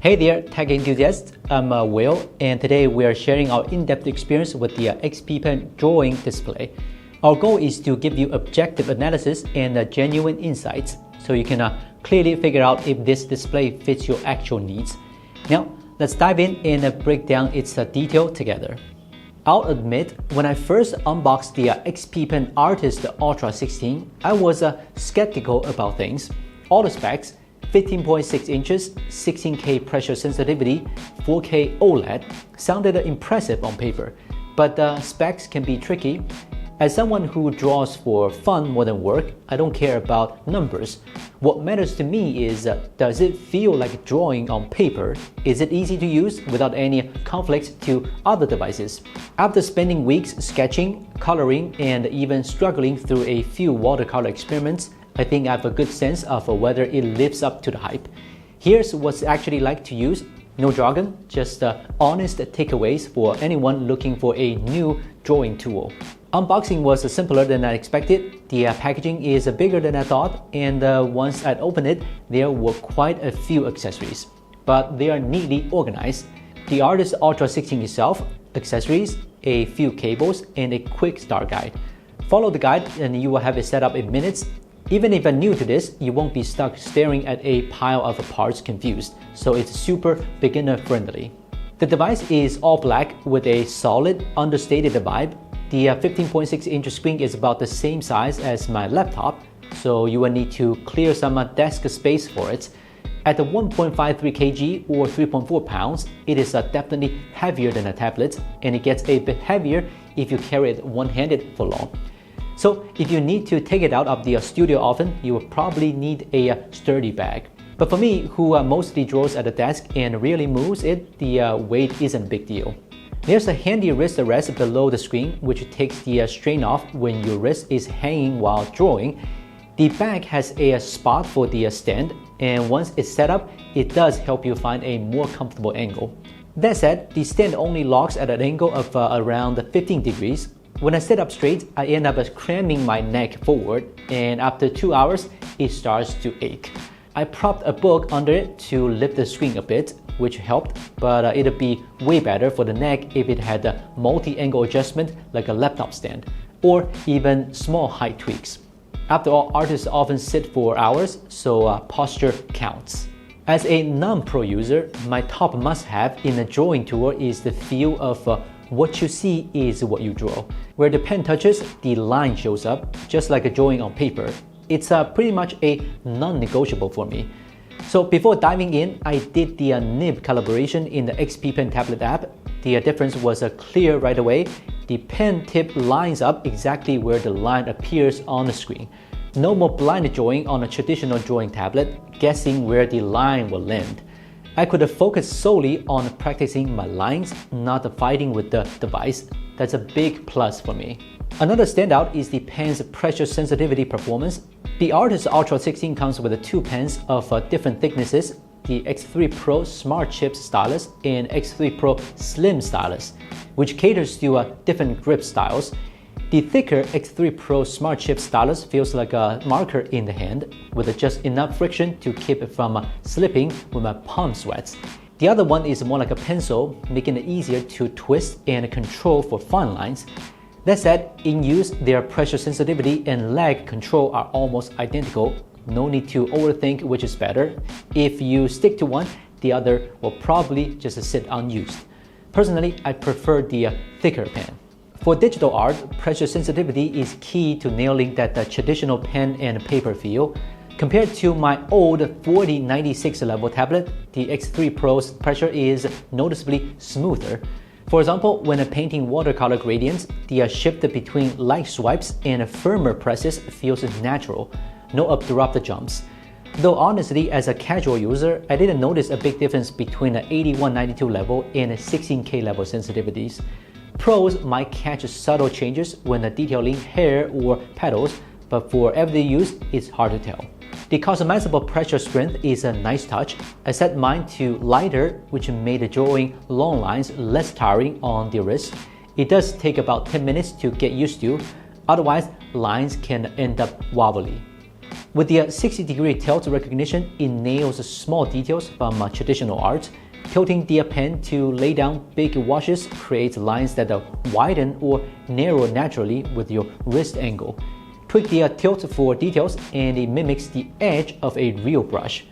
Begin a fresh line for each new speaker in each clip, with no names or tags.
Hey there, tech enthusiasts. I'm Will, and today we are sharing our in-depth experience with the XPPEN drawing display. Our goal is to give you objective analysis and genuine insights so you can clearly figure out if this display fits your actual needs. Now, let's dive in and break down its detail together. I'll admit, when I first unboxed the XPPEN Artist Ultra 16, I was skeptical about things. All the specs, 15.6 inches, 16K pressure sensitivity, 4K OLED, sounded impressive on paper, but specs can be tricky. As someone who draws for fun more than work, I don't care about numbers. What matters to me is, does it feel like drawing on paper? Is it easy to use without any conflicts to other devices? After spending weeks sketching, coloring, and even struggling through a few watercolor experiments, I think I have a good sense of whether it lives up to the hype. Here's what's actually like to use. No jargon, just honest takeaways for anyone looking for a new drawing tool. Unboxing was simpler than I expected. The packaging is bigger than I thought, and once I opened it, there were quite a few accessories, but they are neatly organized. The Artist Ultra 16 itself, accessories, a few cables, and a quick start guide. Follow the guide and you will have it set up in minutes. Even if you're new to this, you won't be stuck staring at a pile of parts confused, so it's super beginner friendly. The device is all black with a solid, understated vibe. The 15.6 inch screen is about the same size as my laptop, so you will need to clear some desk space for it. At the 1.53 kg or 3.4 pounds, it is definitely heavier than a tablet, and it gets a bit heavier if you carry it one-handed for long. So if you need to take it out of the studio often, you will probably need a sturdy bag. But for me, who mostly draws at the desk and rarely moves it, the weight isn't a big deal. There's a handy wrist rest below the screen, which takes the strain off when your wrist is hanging while drawing. The back has a spot for the stand, and once it's set up, it does help you find a more comfortable angle. That said, the stand only locks at an angle of around 15 degrees. When I sit up straight, I end up cramming my neck forward, and after 2 hours, it starts to ache. I propped a book under it to lift the screen a bit, which helped, but it'd be way better for the neck if it had a multi-angle adjustment like a laptop stand, or even small height tweaks. After all, artists often sit for hours, so posture counts. As a non-pro user, my top must-have in a drawing tool is the feel of what you see is what you draw. Where the pen touches, the line shows up, just like a drawing on paper. It's pretty much a non-negotiable for me. So before diving in, I did the nib calibration in the XPPEN tablet app. The difference was clear right away. The pen tip lines up exactly where the line appears on the screen. No more blind drawing on a traditional drawing tablet, guessing where the line will land. I could focus solely on practicing my lines, not fighting with the device. That's a big plus for me. Another standout is the pen's pressure sensitivity performance. The Artist Ultra 16 comes with two pens of different thicknesses, the X3 Pro Smart Chips stylus and X3 Pro Slim stylus, which caters to different grip styles. The thicker X3 Pro Smart Chip stylus feels like a marker in the hand, with just enough friction to keep it from slipping when my palm sweats. The other one is more like a pencil, making it easier to twist and control for fine lines. That said, in use, their pressure sensitivity and lag control are almost identical. No need to overthink which is better. If you stick to one, the other will probably just sit unused. Personally, I prefer the thicker pen. For digital art, pressure sensitivity is key to nailing that traditional pen and paper feel. Compared to my old 4096 level tablet, the X3 Pro's pressure is noticeably smoother. For example, when painting watercolor gradients, the shift between light swipes and firmer presses feels natural, no abrupt jumps. Though honestly, as a casual user, I didn't notice a big difference between the 8192 level and 16K level sensitivities. Pros might catch subtle changes when detailing hair or petals, but for everyday use, it's hard to tell. The customizable pressure strength is a nice touch. I set mine to lighter, which made drawing long lines less tiring on the wrist. It does take about 10 minutes to get used to, otherwise lines can end up wobbly. With the 60-degree tilt recognition, it nails small details from traditional art. Tilting the pen to lay down big washes creates lines that widen or narrow naturally with your wrist angle. Tweak the tilt for details and it mimics the edge of a real brush.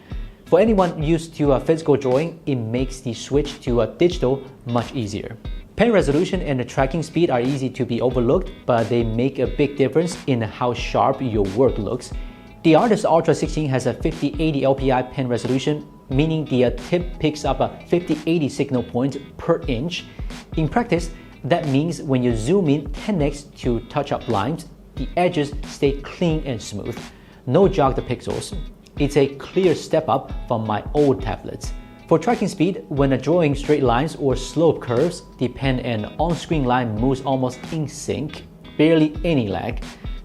For anyone used to physical drawing, it makes the switch to digital much easier. Pen resolution and the tracking speed are easy to be overlooked, but they make a big difference in how sharp your work looks. The Artist Ultra 16 has a 5080 LPI pen resolution, meaning the tip picks up a 5080 signal point per inch. In practice, that means when you zoom in 10x to touch up lines, the edges stay clean and smooth. No jogged pixels. It's a clear step up from my old tablets. For tracking speed, when drawing straight lines or slope curves, the pen and on-screen line moves almost in sync, barely any lag.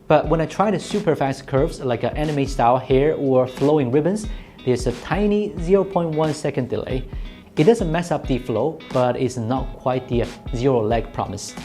But when I try the super fast curves like anime style hair or flowing ribbons, there's a tiny 0.1 second delay. It doesn't mess up the flow, but it's not quite the zero lag promised.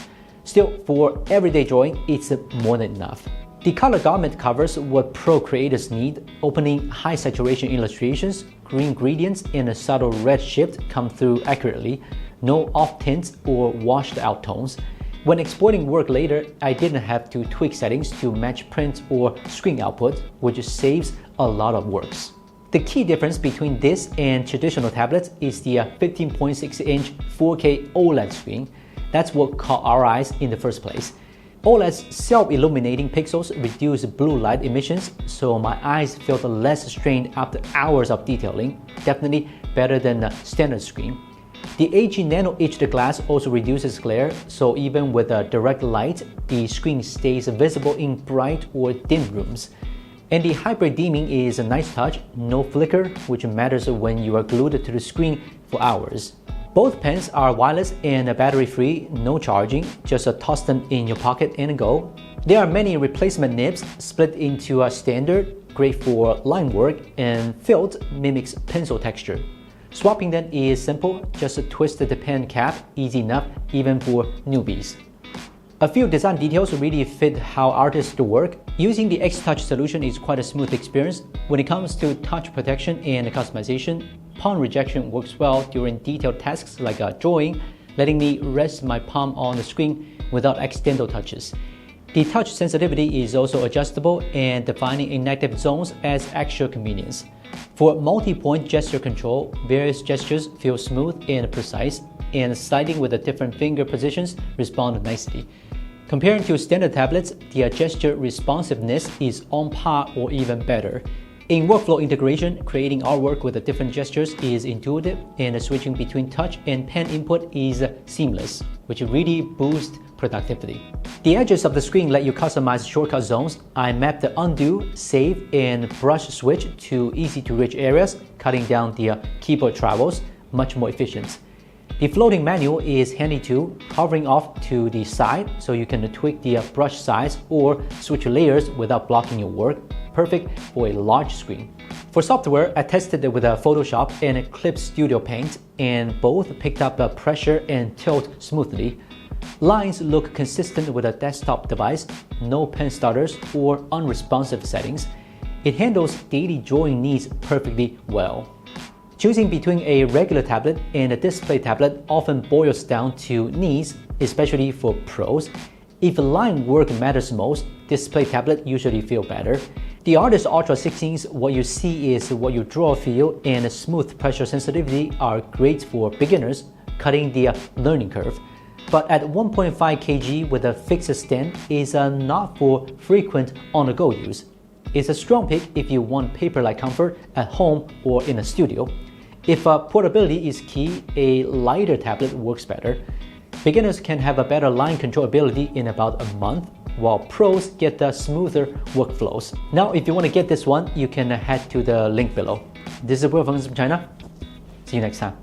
Still, for everyday drawing, it's more than enough. The color gamut covers what pro creators need, opening high saturation illustrations, green gradients, and a subtle red shift come through accurately, no off tints or washed out tones. When exporting work later, I didn't have to tweak settings to match print or screen output, which saves a lot of works. The key difference between this and traditional tablets is the 15.6-inch 4K OLED screen. That's what caught our eyes in the first place. OLED's self-illuminating pixels reduce blue light emissions, so my eyes felt less strained after hours of detailing, definitely better than the standard screen. The AG Nano etched glass also reduces glare, so even with a direct light, the screen stays visible in bright or dim rooms. And the hybrid dimming is a nice touch, no flicker, which matters when you are glued to the screen for hours. Both pens are wireless and battery-free, no charging, just toss them in your pocket and go. There are many replacement nibs split into a standard, great for line work, and filled mimics pencil texture. Swapping them is simple, just twist the pen cap, easy enough even for newbies. A few design details really fit how artists work. Using the X-Touch solution is quite a smooth experience. When it comes to touch protection and customization, palm rejection works well during detailed tasks like drawing, letting me rest my palm on the screen without accidental touches. The touch sensitivity is also adjustable and defining inactive zones adds extra convenience. For multi-point gesture control, various gestures feel smooth and precise, and sliding with the different finger positions respond nicely. Comparing to standard tablets, the gesture responsiveness is on par or even better. In workflow integration, creating artwork with the different gestures is intuitive, and switching between touch and pen input is seamless, which really boosts productivity. The edges of the screen let you customize shortcut zones. I mapped the undo, save, and brush switch to easy-to-reach areas, cutting down the keyboard travels, much more efficient. The floating menu is handy too, hovering off to the side so you can tweak the brush size or switch layers without blocking your work, perfect for a large screen. For software, I tested it with Photoshop and Eclipse Studio Paint, and both picked up pressure and tilt smoothly. Lines look consistent with a desktop device, no pen stutters or unresponsive settings. It handles daily drawing needs perfectly well. Choosing between a regular tablet and a display tablet often boils down to needs, especially for pros. If line work matters most, display tablet usually feel better. The Artist Ultra 16's what you see is what you draw feel and smooth pressure sensitivity are great for beginners, cutting the learning curve. But at 1.5 kg with a fixed stand is not for frequent on-the-go use. It's a strong pick if you want paper-like comfort at home or in a studio. If portability is key, a lighter tablet works better. Beginners can have a better line control ability in about a month, while pros get the smoother workflows. Now, if you want to get this one, you can head to the link below. This is Will from Gizmochina. See you next time.